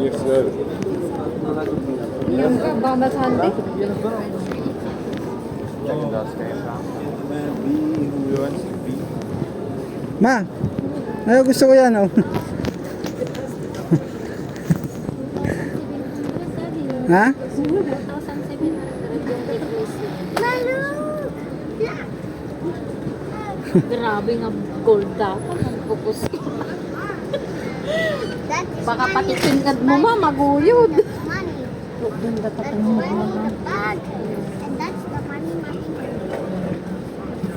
Yes, sir. Yung babasante. Ma, ay gusto ko yan oh. Ha? 1,700 yung request. Grabe nga gold dapat. Magpupus ko. Baka pati tingkad mo ma, maguyod. Ganda That's tatong money in mo. the bag. And that's the money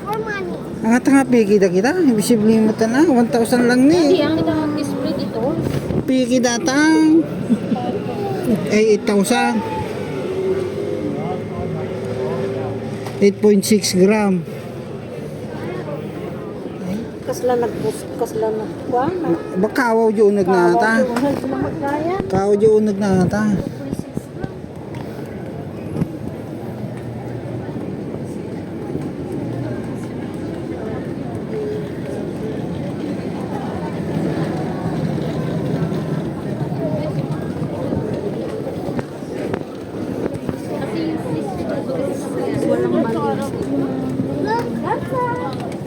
for money. Ang nga piki da kita, visible mo ta na, 1,000 lang Hindi, ni. ang kita-display dito. Piki datang. Ay 8,000. 8.6 gram. Kasla nag-post, kasla nagkuha na. Bakawaw di unag na ata. Kawaw di unag na ata. Walang mali.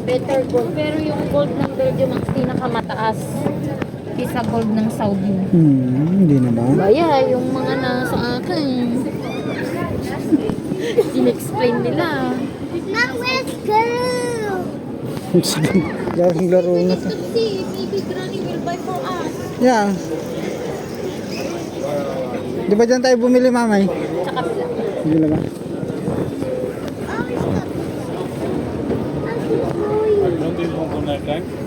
Better gold. Pero yung gold ng Belgium ang pinakamataas kaysa gold ng Saudi. Hindi na ba? Baya, yung mga nasa akin. In-explain nila. Mom, let's go. Larong laro na to. See, maybe Granny will buy for us. Yeah. Di ba dyan tayo bumili mamay? Sa kabila. Hindi na ba? Oh, it's the... Don't you want to